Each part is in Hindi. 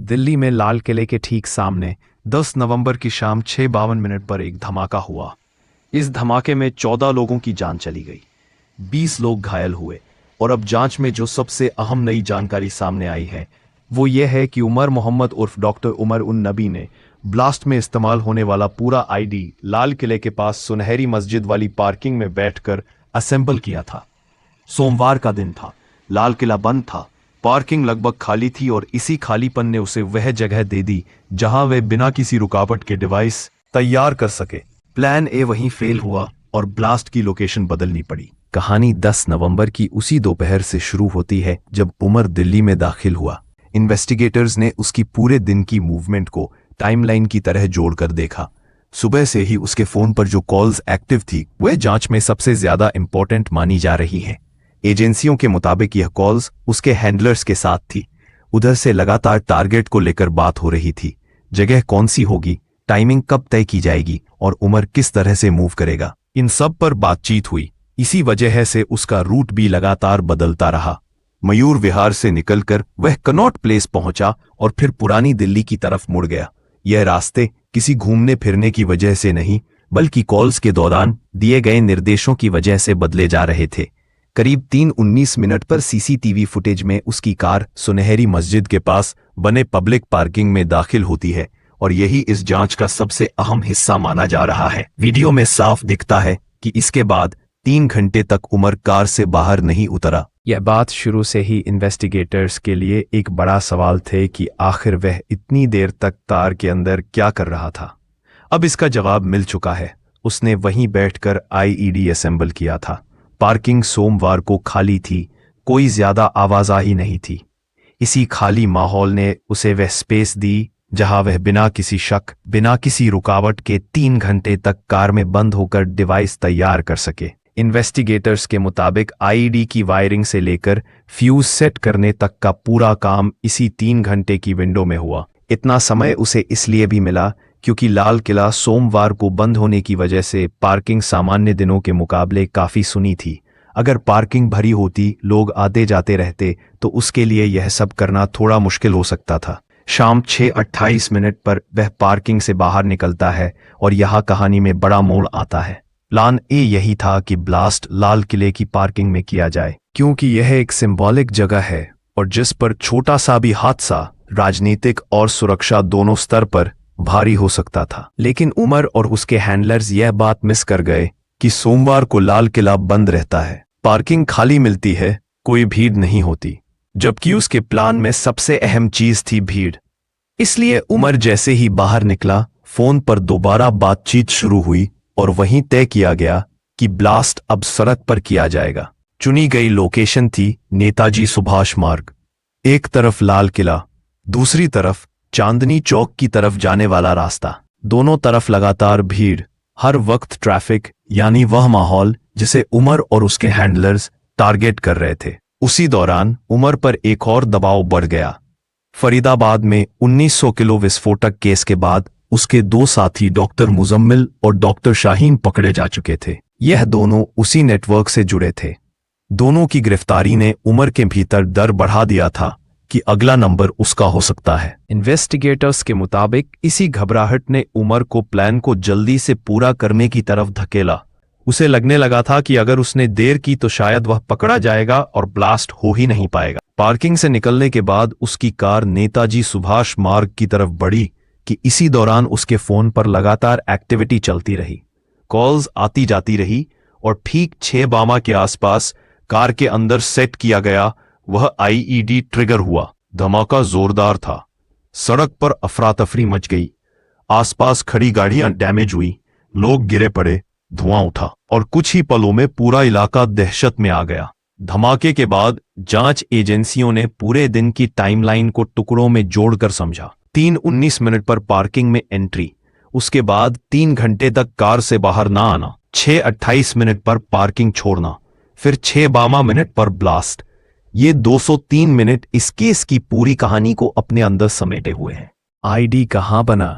दिल्ली में लाल किले के ठीक सामने 10 नवंबर की शाम 6:52 पर एक धमाका हुआ। इस धमाके में 14 लोगों की जान चली गई, 20 लोग घायल हुए। और अब जांच में जो सबसे अहम नई जानकारी सामने आई है वो ये है कि उमर मोहम्मद उर्फ डॉक्टर उमर उन नबी ने ब्लास्ट में इस्तेमाल होने वाला पूरा आईडी लाल किले के पास सुनहरी मस्जिद वाली पार्किंग में बैठकर असेंबल किया था। सोमवार का दिन था, लाल किला बंद था, पार्किंग लगभग खाली थी और इसी खालीपन ने उसे वह जगह दे दी जहां वह बिना किसी रुकावट के डिवाइस तैयार कर सके। प्लान ए वहीं फेल हुआ और ब्लास्ट की लोकेशन बदलनी पड़ी। कहानी 10 नवंबर की उसी दोपहर से शुरू होती है जब उमर दिल्ली में दाखिल हुआ। इन्वेस्टिगेटर्स ने उसकी पूरे दिन की मूवमेंट को टाइमलाइन की तरह जोड़कर देखा। सुबह से ही उसके फोन पर जो कॉल्स एक्टिव थी वह जांच में सबसे ज्यादा इंपॉर्टेंट मानी जा रही हैं। एजेंसियों के मुताबिक यह कॉल्स उसके हैंडलर्स के साथ थी। उधर से लगातार टारगेट को लेकर बात हो रही थी। जगह कौन सी होगी, टाइमिंग कब तय की जाएगी और उमर किस तरह से मूव करेगा, इन सब पर बातचीत हुई। इसी वजह से उसका रूट भी लगातार बदलता रहा। मयूर विहार से निकलकर वह कनॉट प्लेस पहुंचा और फिर पुरानी दिल्ली की तरफ मुड़ गया। यह रास्ते किसी घूमने फिरने की वजह से नहीं बल्कि कॉल्स के दौरान दिए गए निर्देशों की वजह से बदले जा रहे थे। करीब 3:19 पर सीसीटीवी फुटेज में उसकी कार सुनहरी मस्जिद के पास बने पब्लिक पार्किंग में दाखिल होती है और यही इस जांच का सबसे अहम हिस्सा माना जा रहा है। वीडियो में साफ दिखता है कि इसके बाद 3 घंटे तक उमर कार से बाहर नहीं उतरा। यह बात शुरू से ही इन्वेस्टिगेटर्स के लिए एक बड़ा सवाल थे कि आखिर वह इतनी देर तक कार के अंदर क्या कर रहा था। अब इसका जवाब मिल चुका है। उसने वहीं बैठकर आईईडी असेंबल किया था। पार्किंग सोमवार को खाली थी, कोई ज्यादा आवाजाही नहीं थी। इसी खाली माहौल ने उसे वह स्पेस दी जहां वह बिना किसी शक, बिना किसी रुकावट के 3 घंटे तक कार में बंद होकर डिवाइस तैयार कर सके। इन्वेस्टिगेटर्स के मुताबिक आईडी की वायरिंग से लेकर फ्यूज सेट करने तक का पूरा काम इसी 3 घंटे की विंडो में हुआ। इतना समय उसे इसलिए भी मिला क्योंकि लाल किला सोमवार को बंद होने की वजह से पार्किंग सामान्य दिनों के मुकाबले काफी सुनी थी। अगर पार्किंग भरी होती, लोग आते जाते रहते तो उसके लिए यह सब करना थोड़ा मुश्किल हो सकता था। शाम 6:28 पर वह पार्किंग से बाहर निकलता है और यहाँ कहानी में बड़ा मोड़ आता है। प्लान ए यही था कि ब्लास्ट लाल किले की पार्किंग में किया जाए क्योंकि यह एक सिंबॉलिक जगह है और जिस पर छोटा सा भी हादसा राजनीतिक और सुरक्षा दोनों स्तर पर भारी हो सकता था। लेकिन उमर और उसके हैंडलर्स यह बात मिस कर गए कि सोमवार को लाल किला बंद रहता है, पार्किंग खाली मिलती है, कोई भीड़ नहीं होती, जबकि उसके प्लान में सबसे अहम चीज थी भीड़। इसलिए उमर जैसे ही बाहर निकला, फोन पर दोबारा बातचीत शुरू हुई और वहीं तय किया गया कि ब्लास्ट अब सड़क पर किया जाएगा। चुनी गई लोकेशन थी नेताजी सुभाष मार्ग। एक तरफ लाल किला, दूसरी तरफ चांदनी चौक की तरफ जाने वाला रास्ता। दोनों तरफ लगातार भीड़, हर वक्त ट्रैफिक, यानी वह माहौल जिसे उमर और उसके हैंडलर्स टारगेट कर रहे थे। उसी दौरान उमर पर एक और दबाव बढ़ गया। फरीदाबाद में 1900 किलो विस्फोटक केस के बाद उसके 2 साथी डॉक्टर मुजम्मिल और डॉक्टर शाहीन पकड़े जा चुके थे। यह दोनों उसी नेटवर्क से जुड़े थे। दोनों की गिरफ्तारी ने उमर के भीतर डर बढ़ा दिया था कि अगला नंबर उसका हो सकता है। इन्वेस्टिगेटर्स के मुताबिक इसी घबराहट ने उमर को प्लान को जल्दी से पूरा करने की तरफ धकेला। उसे लगने लगा था कि अगर उसने देर की तो शायद वह पकड़ा जाएगा और ब्लास्ट हो ही नहीं पाएगा। पार्किंग से निकलने के बाद उसकी कार नेताजी सुभाष मार्ग की तरफ बढ़ी कि इसी दौरान उसके फोन पर लगातार एक्टिविटी चलती रही। कॉल्स आती जाती रही और ठीक 6 के आसपास कार के अंदर सेट किया गया वह आईईडी ट्रिगर हुआ। धमाका जोरदार था। सड़क पर अफरा तफरी मच गई। आसपास खड़ी गाड़ियां डैमेज हुई, लोग गिरे पड़े, धुआं उठा और कुछ ही पलों में पूरा इलाका दहशत में आ गया। धमाके के बाद जांच एजेंसियों ने पूरे दिन की टाइमलाइन को टुकड़ों में जोड़कर समझा। 3:19 पर पार्किंग में एंट्री, उसके बाद 3 घंटे तक कार से बाहर ना आना, 6:28 पर पार्किंग छोड़ना, फिर 6:52 पर ब्लास्ट। ये 203 मिनट इस केस की पूरी कहानी को अपने अंदर समेटे हुए हैं। आईडी कहां बना,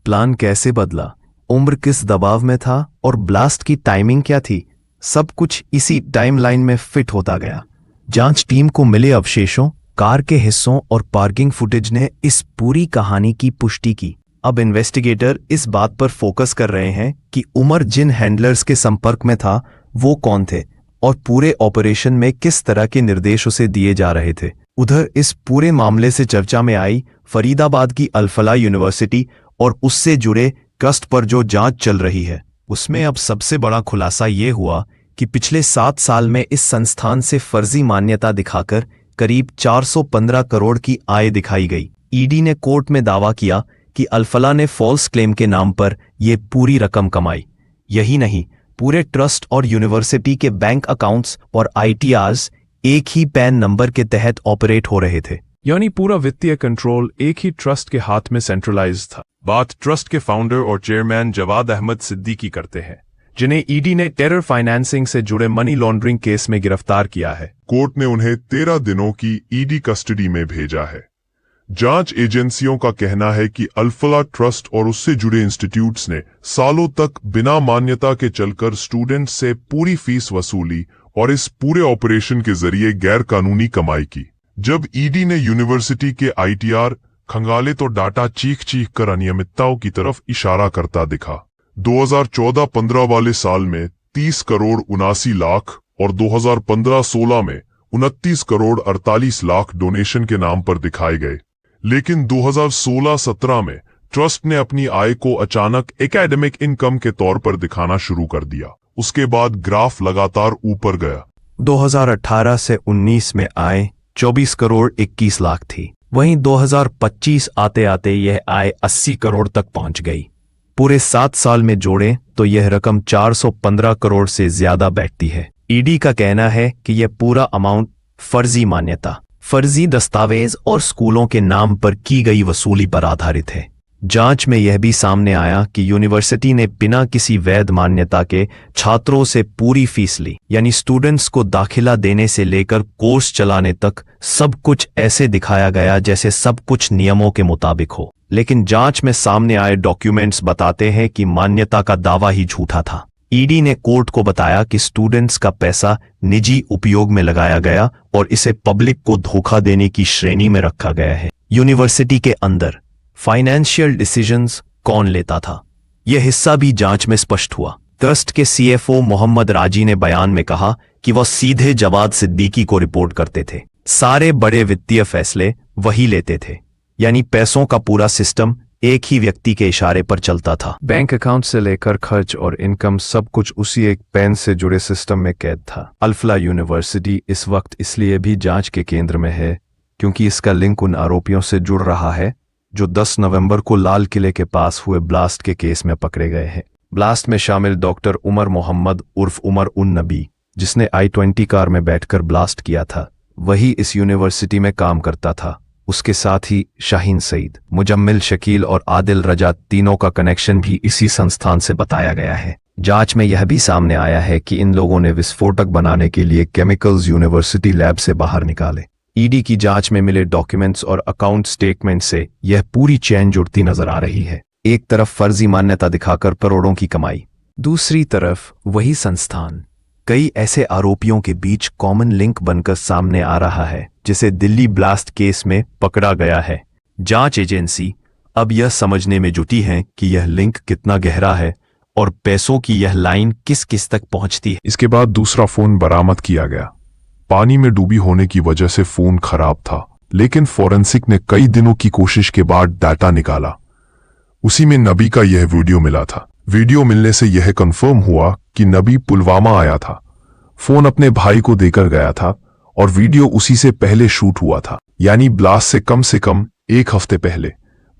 प्लान कैसे बदला, उम्र किस दबाव में था और ब्लास्ट की टाइमिंग क्या थी, सब कुछ इसी टाइमलाइन में फिट होता गया। जांच टीम को मिले अवशेषों कार के हिस्सों और पार्किंग फुटेज ने इस पूरी कहानी की पुष्टि की। अब इन्वेस्टिगेटर इस बात पर फोकस कर रहे हैं कि उमर जिन हैंडलर्स के संपर्क में था वो कौन थे और पूरे ऑपरेशन में किस तरह के निर्देश उसे दिए जा रहे थे। उधर इस पूरे मामले से चर्चा में आई फरीदाबाद की अल-फलाह यूनिवर्सिटी और उससे जुड़े ट्रस्ट पर जो जांच चल रही है। उसमें अब सबसे बड़ा खुलासा ये हुआ कि पिछले 7 साल में इस संस्थान से फर्जी मान्यता दिखाकर करीब 415 करोड़ की आय दिखाई गई। ईडी ने कोर्ट में दावा किया कि अल-फलाह ने फॉल्स क्लेम के नाम पर यह पूरी रकम कमाई। यही नहीं, पूरे ट्रस्ट और यूनिवर्सिटी के बैंक अकाउंट्स और आईटीआर्स एक ही पैन नंबर के तहत ऑपरेट हो रहे थे। यानी पूरा वित्तीय कंट्रोल एक ही ट्रस्ट के हाथ में सेंट्रलाइज था। बात ट्रस्ट के फाउंडर और चेयरमैन जवाद अहमद सिद्दीकी करते हैं, जिन्हें ईडी ने टेरर फाइनेंसिंग से जुड़े मनी लॉन्ड्रिंग केस में गिरफ्तार किया है। कोर्ट ने उन्हें 13 दिनों की ईडी कस्टडी में भेजा है। जांच एजेंसियों का कहना है कि अल-फलाह ट्रस्ट और उससे जुड़े इंस्टीट्यूट्स ने सालों तक बिना मान्यता के चलकर स्टूडेंट्स से पूरी फीस वसूली और इस पूरे ऑपरेशन के जरिए गैर कानूनी कमाई की। जब ईडी ने यूनिवर्सिटी के आईटीआर खंगाले तो डाटा चीख चीख कर अनियमितताओं की तरफ इशारा करता दिखा। 2014-15 वाले साल में 30 करोड़ 79 लाख और 2015-16 में 29 करोड़ 48 लाख डोनेशन के नाम पर दिखाए गए। लेकिन 2016-17 में ट्रस्ट ने अपनी आय को अचानक एकेडमिक इनकम के तौर पर दिखाना शुरू कर दिया। उसके बाद ग्राफ लगातार ऊपर गया। 2018 से 19 में आय 24 करोड़ 21 लाख थी। वहीं 2025 आते आते यह आय 80 करोड़ तक पहुंच गई। पूरे 7 साल में जोड़ें तो यह रकम 415 करोड़ से ज्यादा बैठती है। ईडी का कहना है कि यह पूरा अमाउंट फर्जी मान्यता, फर्जी दस्तावेज और स्कूलों के नाम पर की गई वसूली पर आधारित है। जांच में यह भी सामने आया कि यूनिवर्सिटी ने बिना किसी वैध मान्यता के छात्रों से पूरी फीस ली, यानी स्टूडेंट्स को दाखिला देने से लेकर कोर्स चलाने तक सब कुछ ऐसे दिखाया गया जैसे सब कुछ नियमों के मुताबिक हो। लेकिन जांच में सामने आए डॉक्यूमेंट्स बताते हैं कि मान्यता का दावा ही झूठा था। ईडी ने कोर्ट को बताया कि स्टूडेंट्स का पैसा निजी उपयोग में लगाया गया और इसे पब्लिक को धोखा देने की श्रेणी में रखा गया है। यूनिवर्सिटी के अंदर फाइनेंशियल डिसीजंस कौन लेता था, यह हिस्सा भी जांच में स्पष्ट हुआ। ट्रस्ट के सीएफओ मोहम्मद राजी ने बयान में कहा कि वह सीधे जवाद सिद्दीकी को रिपोर्ट करते थे। सारे बड़े वित्तीय फैसले वही लेते थे, यानी पैसों का पूरा सिस्टम एक ही व्यक्ति के इशारे पर चलता था। बैंक अकाउंट से लेकर खर्च और इनकम सब कुछ उसी एक पेन से जुड़े सिस्टम में कैद था। अल-फलाह यूनिवर्सिटी इस वक्त इसलिए भी जांच के केंद्र में है क्योंकि इसका लिंक उन आरोपियों से जुड़ रहा है जो 10 नवंबर को लाल किले के पास हुए ब्लास्ट के केस में पकड़े गए हैं। ब्लास्ट में शामिल डॉक्टर उमर मोहम्मद उर्फ उमर उन नबी, जिसने i-20 कार में बैठकर ब्लास्ट किया था, वही इस यूनिवर्सिटी में काम करता था। उसके साथ ही शाहीन सईद, मुजम्मिल शकील और आदिल रजा, तीनों का कनेक्शन भी इसी संस्थान से बताया गया है। जांच में यह भी सामने आया है कि इन लोगों ने विस्फोटक बनाने के लिए केमिकल्स यूनिवर्सिटी लैब से बाहर निकाले। ईडी की जांच में मिले डॉक्यूमेंट्स और अकाउंट स्टेटमेंट से यह पूरी चेन जुड़ती नजर आ रही है। एक तरफ फर्जी मान्यता दिखाकर करोड़ों की कमाई, दूसरी तरफ वही संस्थान कई ऐसे आरोपियों के बीच कॉमन लिंक बनकर सामने आ रहा है जिसे दिल्ली ब्लास्ट केस में पकड़ा गया है। जांच एजेंसी अब यह समझने में जुटी है कि यह लिंक कितना गहरा है और पैसों की यह लाइन किस किस तक पहुंचती है। इसके बाद दूसरा फोन बरामद किया गया। पानी में डूबी होने की वजह से फोन खराब था, लेकिन फोरेंसिक ने कई दिनों की कोशिश के बाद डाटा निकाला। उसी में नबी का यह वीडियो मिला था। वीडियो मिलने से यह कंफर्म हुआ कि नबी पुलवामा आया था, फोन अपने भाई को देकर गया था और वीडियो उसी से पहले शूट हुआ था, यानी ब्लास्ट से कम 1 हफ्ते पहले।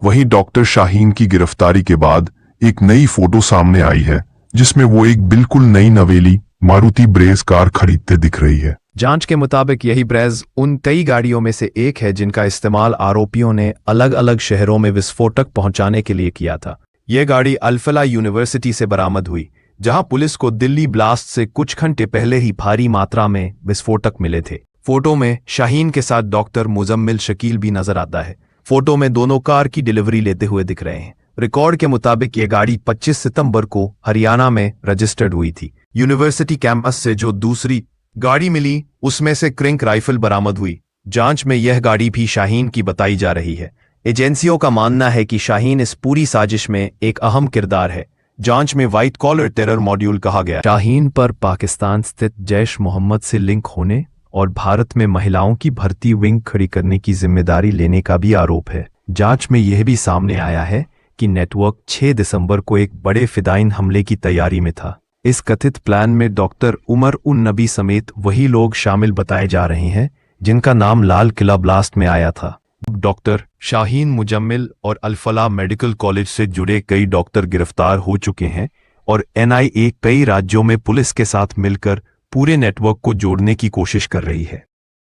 वहीं डॉक्टर शाहीन की गिरफ्तारी के बाद एक नई फोटो सामने आई है जिसमें वो एक बिल्कुल नई नवेली मारुति ब्रेज कार खरीदते दिख रही है। जांच के मुताबिक यही ब्रेज उन कई गाड़ियों में से एक है जिनका इस्तेमाल आरोपियों ने अलग अलग शहरों में विस्फोटक पहुंचाने के लिए किया था। यह गाड़ी अल-फलाह यूनिवर्सिटी से बरामद हुई, जहां पुलिस को दिल्ली ब्लास्ट से कुछ घंटे पहले ही भारी मात्रा में विस्फोटक मिले थे। फोटो में शाहीन के साथ डॉक्टर मुजम्मिल शकील भी नजर आता है। फोटो में दोनों कार की डिलीवरी लेते हुए दिख रहे हैं। रिकॉर्ड के मुताबिक यह गाड़ी 25 सितंबर को हरियाणा में रजिस्टर्ड हुई थी। यूनिवर्सिटी कैंपस से जो दूसरी गाड़ी मिली उसमें से क्रिंक राइफल बरामद हुई, जांच में यह गाड़ी भी शाहीन की बताई जा रही है। एजेंसियों का मानना है कि शाहीन इस पूरी साजिश में एक अहम किरदार है। जांच में व्हाइट कॉलर टेरर मॉड्यूल कहा गया। शाहीन पर पाकिस्तान स्थित जैश मोहम्मद से लिंक होने और भारत में महिलाओं की भर्ती विंग खड़ी करने की जिम्मेदारी लेने का भी आरोप है। जांच में यह भी सामने आया है कि नेटवर्क 6 दिसंबर को एक बड़े फिदाइन हमले की तैयारी में था। इस कथित प्लान में डॉक्टर उमर उन नबी समेत वही लोग शामिल बताए जा रहे हैं जिनका नाम लाल किला ब्लास्ट में आया था। डॉक्टर शाहीन मुजम्मिल और अल-फलाह मेडिकल कॉलेज से जुड़े कई डॉक्टर गिरफ्तार हो चुके हैं और NIA कई राज्यों में पुलिस के साथ मिलकर पूरे नेटवर्क को जोड़ने की कोशिश कर रही है।